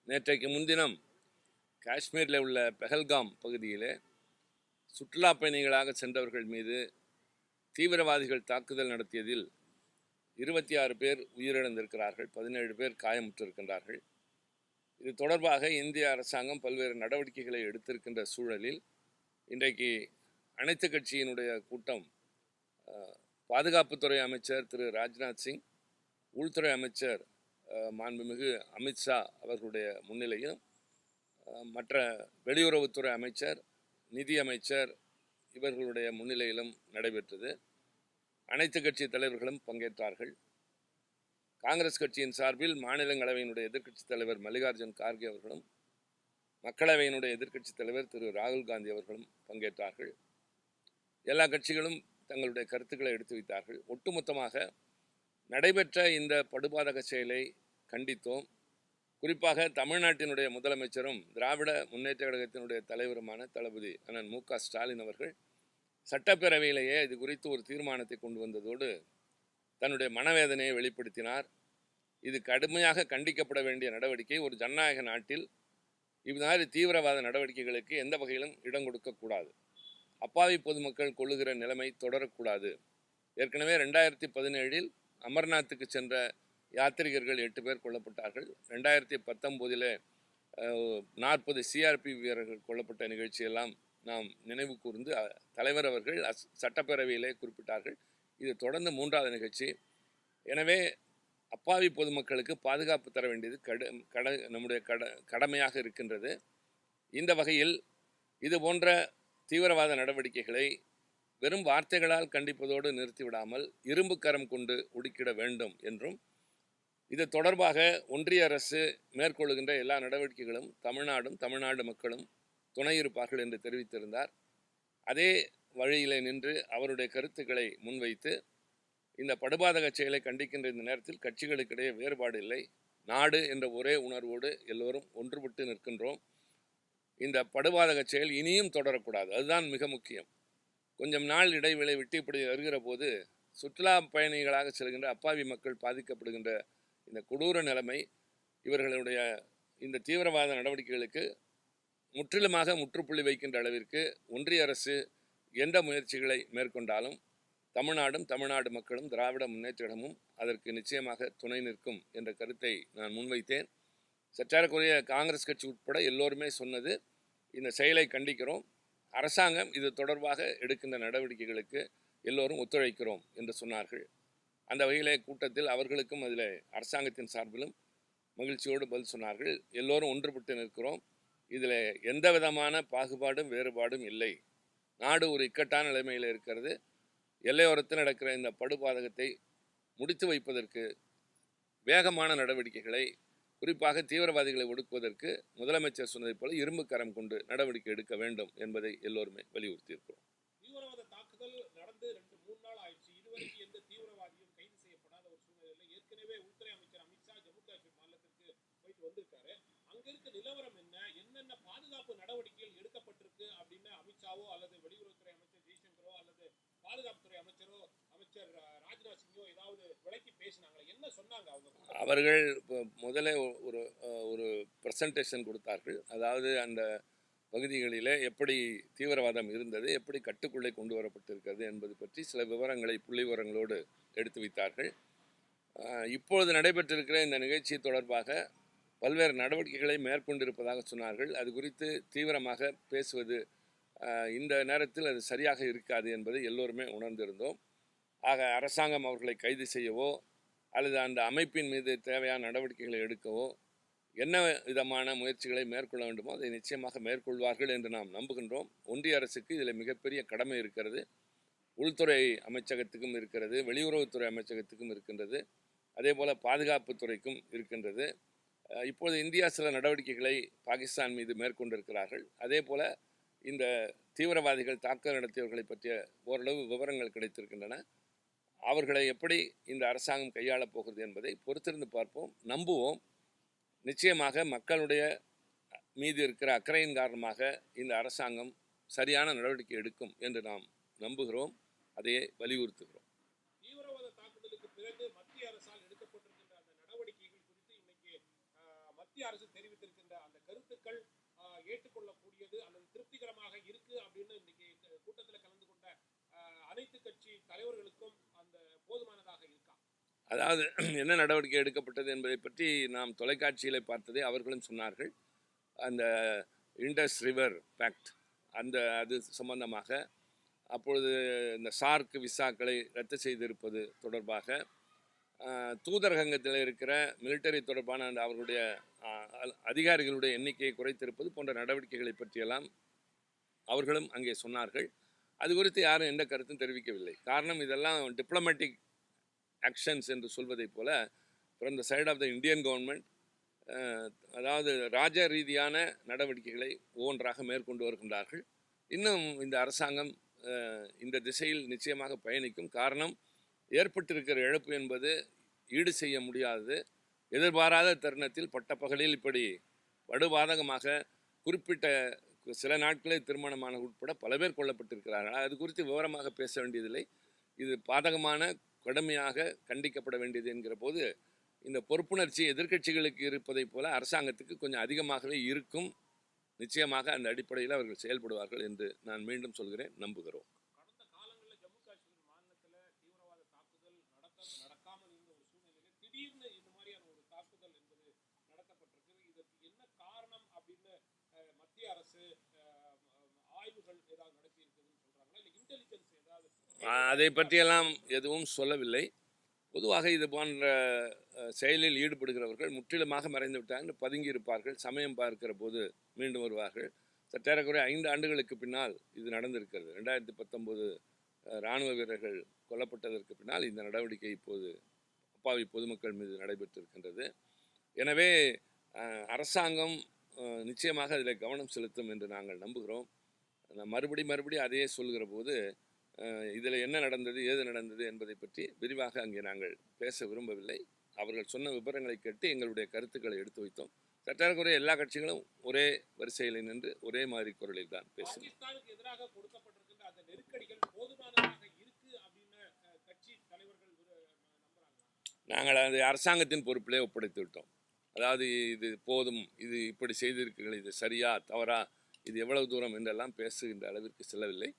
நேற்றைக்கு முன்தினம் காஷ்மீரில் உள்ள பெஹல்காம் பகுதியிலே சுற்றுலா பயணிகளாக சென்றவர்கள் மீது தீவிரவாதிகள் தாக்குதல் நடத்தியதில் 26 பேர் உயிரிழந்திருக்கிறார்கள், 17 பேர் காயமுற்றிருக்கின்றார்கள். இது தொடர்பாக இந்திய அரசாங்கம் பல்வேறு நடவடிக்கைகளை எடுத்திருக்கின்ற சூழலில் இன்றைக்கு அனைத்து கட்சியினுடைய கூட்டம் பாதுகாப்புத்துறை அமைச்சர் திரு ராஜ்நாத் சிங், உள்துறை அமைச்சர் மாண்புமிகு அமித்ஷா அவர்களுடைய முன்னிலையும், மற்ற வெளியுறவுத்துறை அமைச்சர், நிதி அமைச்சர் இவர்களுடைய முன்னிலையிலும் நடைபெற்றது. அனைத்து கட்சி தலைவர்களும் பங்கேற்றார்கள். காங்கிரஸ் கட்சியின் சார்பில் மாநிலங்களவையினுடைய எதிர்க்கட்சித் தலைவர் மல்லிகார்ஜுன் கார்கே அவர்களும், மக்களவையினுடைய எதிர்க்கட்சித் தலைவர் திரு ராகுல் காந்தி அவர்களும் பங்கேற்றார்கள். எல்லா கட்சிகளும் தங்களுடைய கருத்துக்களை எடுத்து வைத்தார்கள். ஒட்டுமொத்தமாக நடைபெற்ற இந்த படுபாதக செயலை கண்டித்தோம். குறிப்பாக தமிழ்நாட்டினுடைய முதலமைச்சரும் திராவிட முன்னேற்ற கழகத்தினுடைய தலைவருமான தளபதி அண்ணன் மு.க. ஸ்டாலின் அவர்கள் சட்டப்பேரவையிலேயே இது குறித்து ஒரு தீர்மானத்தை கொண்டு வந்ததோடு தன்னுடைய மனவேதனையை வெளிப்படுத்தினார். இது கடுமையாக கண்டிக்கப்பட வேண்டிய நடவடிக்கை. ஒரு ஜனநாயக நாட்டில் இவ்வாறு தீவிரவாத நடவடிக்கைகளுக்கு எந்த வகையிலும் இடம் கொடுக்கக்கூடாது. அப்பாவி பொதுமக்கள் கொள்ளுகிற நிலைமை தொடரக்கூடாது. ஏற்கனவே 2017 அமர்நாத்துக்கு சென்ற யாத்திரிகர்கள் 8 பேர் கொல்லப்பட்டார்கள். 2019 40 சிஆர்பி வீரர்கள் கொல்லப்பட்ட நிகழ்ச்சியெல்லாம் நாம் நினைவு கூர்ந்து தலைவர் அவர்கள் சட்டப்பேரவையிலே குறிப்பிட்டார்கள். இது தொடர்ந்து 3வது நிகழ்ச்சி. எனவே அப்பாவி பொதுமக்களுக்கு பாதுகாப்பு தர வேண்டியது நம்முடைய கடமையாக இருக்கின்றது. இந்த வகையில் இது போன்ற தீவிரவாத நடவடிக்கைகளை வெறும் வார்த்தைகளால் கண்டிப்பதோடு நிறுத்திவிடாமல் இரும்பு கரம் கொண்டு ஒடுக்கிட வேண்டும் என்றும், இது தொடர்பாக ஒன்றிய அரசு மேற்கொள்ளுகின்ற எல்லா நடவடிக்கைகளும் தமிழ்நாடு மக்களும் துணை இருப்பார்கள் என்று தெரிவித்திருந்தார். அதே வழியிலே நின்று அவருடைய கருத்துக்களை முன்வைத்து இந்த படுபாதக செயலை கண்டிக்கின்ற இந்த நேரத்தில் கட்சிகளுக்கிடையே வேறுபாடு இல்லை. நாடு என்ற ஒரே உணர்வோடு எல்லோரும் ஒன்றுபட்டு நிற்கின்றோம். இந்த படுபாதக செயல் இனியும் தொடரக்கூடாது, அதுதான் மிக முக்கியம். கொஞ்சம் நாள் இடைவேளை விட்டு இப்படி வருகிற போது சுற்றுலா பயணிகளாக செல்கின்ற அப்பாவி மக்கள் பாதிக்கப்படுகின்ற இந்த கொடூர நிலைமை, இவர்களுடைய இந்த தீவிரவாத நடவடிக்கைகளுக்கு முற்றிலுமாக முற்றுப்புள்ளி வைக்கின்ற அளவிற்கு ஒன்றிய அரசு எந்த முயற்சிகளை மேற்கொண்டாலும் தமிழ்நாடு மக்களும் திராவிட முன்னேற்றமும் அதற்கு நிச்சயமாக துணை நிற்கும் என்ற கருத்தை நான் முன்வைத்தேன். சற்றேறக்குறைய காங்கிரஸ் கட்சி உட்பட எல்லோருமே சொன்னது, இந்த செயலை கண்டிக்கிறோம், அரசாங்கம் இது தொடர்பாக எடுக்கின்ற நடவடிக்கைகளுக்கு எல்லோரும் ஒத்துழைக்கிறோம் என்று சொன்னார்கள். அந்த வகையிலே கூட்டத்தில் அவர்களுக்கும் அதில் அரசாங்கத்தின் சார்பிலும் மகிழ்ச்சியோடு பதில் சொன்னார்கள். எல்லோரும் ஒன்றுபட்டு நிற்கிறோம், இதில் எந்த விதமான பாகுபாடும் வேறுபாடும் இல்லை. நாடு ஒரு இக்கட்டான நிலைமையில் இருக்கிறது. எல்லையோரத்தில் நடக்கிற இந்த படுபாதகத்தை முடித்து வைப்பதற்கு வேகமான நடவடிக்கைகளை, குறிப்பாக தீவிரவாதிகளை ஒடுக்குவதற்கு முதலமைச்சர் சொன்னதை போல இரும்பு கரம் கொண்டு நடவடிக்கை எடுக்க வேண்டும் என்பதை எல்லோருமே வலியுறுத்தியிருக்கிறோம். தீவிரவாத தாக்குதல் நடந்து 2-3 நாள் ஆயிடுச்சு. இதுவரைக்கும் எந்த தீவிரவாதியும் கைது செய்யப்படாத ஒரு சூழ்நிலையில் ஏற்கனவே உள்துறை அமைச்சர் அமித்ஷா ஜம்மு காஷ்மீர் மாநிலத்திற்கு போயிட்டு வந்திருக்காரு. அங்க இருக்க நிலவரம் என்னென்ன பாதுகாப்பு நடவடிக்கைகள் எடுக்கப்பட்டிருக்கு அப்படின்னு அமித்ஷாவோ அல்லது வெளியுறவுத்துறை அமைச்சர் ஜெய்சங்கரோ அல்லது பாதுகாப்புத்துறை அமைச்சர் ராஜ்நாத் சிங்கோ ஏதாவது விளக்கி பேசினாங்களா? என்ன சொன்னாங்க அவங்க? அவர்கள் முதல்ல ஒரு பிரசன்டேஷன் கொடுத்தார்கள். அதாவது அந்த பகுதிகளிலே எப்படி தீவிரவாதம் இருந்தது, எப்படி கட்டுக்குள்ளே கொண்டு வரப்பட்டிருக்கிறது என்பது பற்றி சில விவரங்களை புள்ளி விவரங்களோடு எடுத்து வைத்தார்கள். இப்பொழுது நடைபெற்றிருக்கிற இந்த நிகழ்ச்சி தொடர்பாக பல்வேறு நடவடிக்கைகளை மேற்கொண்டிருப்பதாக சொன்னார்கள். அது குறித்து தீவிரமாக பேசுவது இந்த நேரத்தில் அது சரியாக இருக்காது என்பதை எல்லோருமே உணர்ந்திருந்தோம். ஆக அரசாங்கம் அவர்களை கைது செய்யவோ அல்லது அந்த அமைப்பின் மீது தேவையான நடவடிக்கைகளை எடுக்கவோ என்ன விதமான முயற்சிகளை மேற்கொள்ள வேண்டுமோ அதை நிச்சயமாக மேற்கொள்வார்கள் என்று நாம் நம்புகின்றோம். ஒன்றிய அரசுக்கு இதில் மிகப்பெரிய கடமை இருக்கிறது. உள்துறை அமைச்சகத்துக்கும் இருக்கிறது, வெளியுறவுத்துறை அமைச்சகத்துக்கும் இருக்கின்றது, அதே போல் பாதுகாப்புத்துறைக்கும் இருக்கின்றது. இப்போது இந்தியா சில நடவடிக்கைகளை பாகிஸ்தான் மீது மேற்கொண்டிருக்கிறார்கள். அதே போல் இந்த தீவிரவாதிகள் தாக்குதல் நடத்தியவர்களை பற்றிய ஓரளவு விவரங்கள் கிடைத்திருக்கின்றன. அவர்களை எப்படி இந்த அரசாங்கம் கையாளப் போகிறது என்பதை பொறுத்திருந்து பார்ப்போம், நம்புவோம். நிச்சயமாக மக்களுடைய மீது இருக்கிற அக்கறையின் காரணமாக இந்த அரசாங்கம் சரியான நடவடிக்கை எடுக்கும் என்று நாம் நம்புகிறோம், அதையே வலியுறுத்துகிறோம். தீவிரவாத தாக்குதலுக்கு பிறகு மத்திய அரசால் எடுக்கப்பட்டிருக்கின்ற அந்த நடவடிக்கைகள் குறித்து இன்னைக்கு மத்திய அரசு தெரிவித்திருக்கின்ற அந்த கருத்துக்கள் ஏற்றுக்கொள்ளக்கூடியது அல்லது திருப்திகரமாக இருக்கு அப்படின்னு இன்னைக்கு கூட்டத்தில் கலந்து கொண்ட அனைத்து கட்சி தலைவர்களுக்கும் அந்த போதுமானதாக இருக்கா? அதாவது என்ன நடவடிக்கை எடுக்கப்பட்டது என்பதை பற்றி நாம் தொலைக்காட்சியிலே பார்த்ததை அவர்களும் சொன்னார்கள். அந்த இண்டஸ் ரிவர் பேக்ட் அது சம்பந்தமாக அப்பொழுது இந்த சார்க் விசாக்களை ரத்து செய்திருப்பது தொடர்பாக தூதரகத்தில் இருக்கிற மிலிட்டரி தொடர்பான அந்த அவர்களுடைய அதிகாரிகளுடைய எண்ணிக்கையை குறைத்திருப்பது போன்ற நடவடிக்கைகளை பற்றியெல்லாம் அவர்களும் அங்கே சொன்னார்கள். அது குறித்து யாரும் எந்த கருத்தும் தெரிவிக்கவில்லை. காரணம், இதெல்லாம் டிப்ளமேட்டிக் ஆக்ஷன்ஸ் என்று சொல்வதைப் போல from the side of the Indian government, அதாவது ராஜ ரீதியான நடவடிக்கைகளை ஒவ்வொன்றாக மேற்கொண்டு வருகின்றார்கள். இன்னும் இந்த அரசாங்கம் இந்த திசையில் நிச்சயமாக பயணிக்கும். காரணம், ஏற்பட்டிருக்கிற இழப்பு என்பது ஈடு செய்ய முடியாதது. எதிர்பாராத தருணத்தில் பட்டப்பகலில் இப்படி படுபாதகமாக குறிப்பிட்ட சில நாட்களே திருமணமான உட்பட பல பேர் கொல்லப்பட்டிருக்கிறார்கள். அது குறித்து விவரமாக பேச வேண்டியதில்லை. இது பாதகமான, கடுமையாக கண்டிக்கப்பட வேண்டியது என்கிற போது இந்த பொறுப்புணர்ச்சி எதிர்க்கட்சிகளுக்கு இருப்பதைப் போல அரசாங்கத்துக்கு கொஞ்சம் அதிகமாகவே இருக்கும். நிச்சயமாக அந்த அடிப்படையில் அவர்கள் செயல்படுவார்கள் என்று நான் மீண்டும் சொல்கிறேன், நம்புகிறோம். கடந்த காலங்களில் ஜம்மு காஷ்மீர் மாநிலத்தில் தீவிரவாத தாக்குதல் நடக்காமல் இருந்த ஒரு சூழ்நிலையில் திடீர்னு இந்த மாதிரியான ஒரு தாக்குதல் என்பது நடத்தப்பட்டிருக்கு. இதற்கு என்ன காரணம் அப்படின்னு மத்திய அரசு ஆய்வுகள் ஏதாவது நடத்தி இருக்குதுன்னு சொல்றாங்களா, இல்லை இன்டெலிஜென்ஸ் ஏதாவது அதை பற்றியெல்லாம் எதுவும் சொல்லவில்லை. பொதுவாக இது போன்ற செயலில் ஈடுபடுகிறவர்கள் முற்றிலுமாக மறைந்து விட்டார்கள், பதுங்கி இருப்பார்கள். சமயம் பார்க்கிற போது மீண்டும் வருவார்கள். சற்றேறக்குறைய 5 ஆண்டுகளுக்கு பின்னால் இது நடந்திருக்கிறது. 2019 இராணுவ வீரர்கள் கொல்லப்பட்டதற்கு பின்னால் இந்த நடவடிக்கை இப்போது அப்பாவி பொதுமக்கள் மீது நடைபெற்றிருக்கின்றது. எனவே அரசாங்கம் நிச்சயமாக அதில் கவனம் செலுத்தும் என்று நாங்கள் நம்புகிறோம். மறுபடி அதையே சொல்கிற போது இதில் என்ன நடந்தது, ஏது நடந்தது என்பதை பற்றி விரிவாக அங்கே நாங்கள் பேச விரும்பவில்லை. அவர்கள் சொன்ன விவரங்களை கேட்டு எங்களுடைய கருத்துக்களை எடுத்து வைத்தோம். சற்றேறக்குறைய எல்லா கட்சிகளும் ஒரே வரிசையில் நின்று ஒரே மாதிரி குரலில் தான் பேசினோம். பாகிஸ்தானுக்கு எதிராக கொடுக்கப்பட்டிருக்கின்ற அந்த நெருக்கடிகள் போதுமானதாக இருக்கு அப்படின்னு கட்சி தலைவர்கள் நம்புறாங்க. நாங்கள் அது அரசாங்கத்தின் பொறுப்பிலே ஒப்படைத்து விட்டோம். அதாவது இது போதும், இது இப்படி செய்திருக்கிறீர்கள், இது சரியா தவறா, இது எவ்வளவு தூரம் என்றெல்லாம் பேசுகின்ற அளவிற்கு செல்லவில்லை.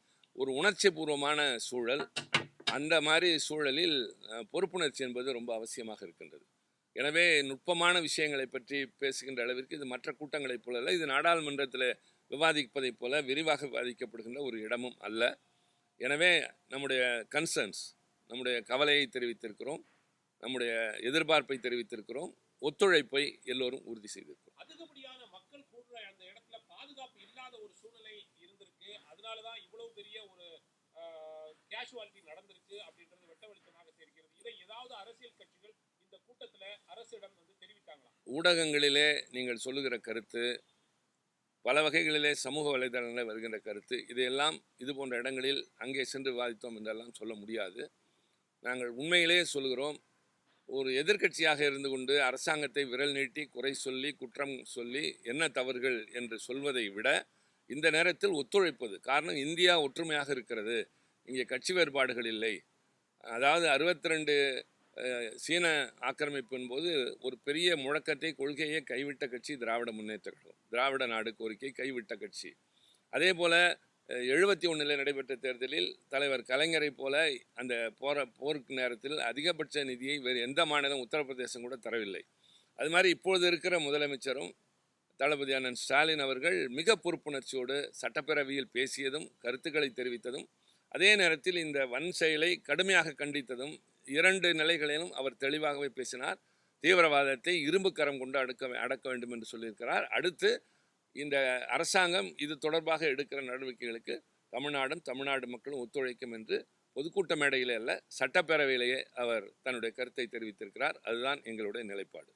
ஒரு உணர்ச்சி பூர்வமான சூழல், அந்த மாதிரி சூழலில் பொறுப்புணர்ச்சி என்பது ரொம்ப அவசியமாக இருக்கின்றது. எனவே நுட்பமான விஷயங்களை பற்றி பேசுகின்ற அளவிற்கு இது மற்ற கூட்டங்களைப் போல அல்ல. இது நாடாளுமன்றத்தில் விவாதிப்பதைப் போல விரிவாக விவாதிக்கப்படுகின்ற ஒரு இடமும் அல்ல. எனவே நம்முடைய கன்சர்ன்ஸ், நம்முடைய கவலையை தெரிவித்திருக்கிறோம், நம்முடைய எதிர்பார்ப்பை தெரிவித்திருக்கிறோம், ஒத்துழைப்பை எல்லோரும் உறுதி செய்திருக்கிறோம். அதிகப்படியான மக்கள் கூடுற அந்த இடத்துல பாதுகாப்பு இல்லாத ஒரு சூழ்நிலை இருந்திருக்கு. அதனாலதான் இவ்வளவு பெரிய ஒரு கேஷுவாலிட்டி நடந்திருக்கு அப்படின்றது வெட்ட வெளிச்சமாக தெரிகிறது. இதை ஏதாவது அரசியல் கட்சிகள் இந்த கூட்டத்தில் அரசிடம் தெரிவித்தாங்களா? ஊடகங்களிலே நீங்கள் சொல்லுகிற கருத்து, பல வகைகளிலே சமூக வலைதளங்களில் வருகின்ற கருத்து, இதையெல்லாம் இது போன்ற இடங்களில் அங்கே சென்று விவாதித்தோம் என்றெல்லாம் சொல்ல முடியாது. நாங்கள் உண்மையிலேயே சொல்கிறோம், ஒரு எதிர்க்கட்சியாக இருந்து கொண்டு அரசாங்கத்தை விரல் நீட்டி குறை சொல்லி குற்றம் சொல்லி என்ன தவறுகள் என்று சொல்வதை விட இந்த நேரத்தில் ஒத்துழைப்பது. காரணம், இந்தியா ஒற்றுமையாக இருக்கிறது, இங்கே கட்சி வேறுபாடுகள் இல்லை. அதாவது 62 சீன ஆக்கிரமிப்பின் போது ஒரு பெரிய முழக்கத்தை, கொள்கையை கைவிட்ட கட்சி திராவிட முன்னேற்ற கழகம், திராவிட நாடு கோரிக்கை கைவிட்ட கட்சி. அதே போல் 71 நடைபெற்ற தேர்தலில் தலைவர் கலைஞரை போல அந்த போருக்கு நேரத்தில் அதிகபட்ச நிதியை வேறு எந்த மாநிலம், உத்தரப்பிரதேசம் கூட தரவில்லை. அது மாதிரி இப்பொழுது இருக்கிற முதலமைச்சரும் தளபதி அண்ணன் ஸ்டாலின் அவர்கள் மிக பொறுப்புணர்ச்சியோடு சட்டப்பேரவையில் பேசியதும் கருத்துக்களை தெரிவித்ததும், அதே நேரத்தில் இந்த வன் செயலை கடுமையாக கண்டித்ததும், 2 நிலைகளிலும் அவர் தெளிவாகவே பேசினார். தீவிரவாதத்தை இரும்பு கரம் கொண்டு அடக்க வேண்டும் என்று சொல்லியிருக்கிறார். அடுத்து இந்த அரசாங்கம் இது தொடர்பாக எடுக்கிற நடவடிக்கைகளுக்கு தமிழ்நாடு மக்களும் ஒத்துழைக்கும் என்று பொதுக்கூட்ட மேடையிலே அல்ல, சட்டப்பேரவையிலேயே அவர் தன்னுடைய கருத்தை தெரிவித்திருக்கிறார். அதுதான் எங்களுடைய நிலைப்பாடு.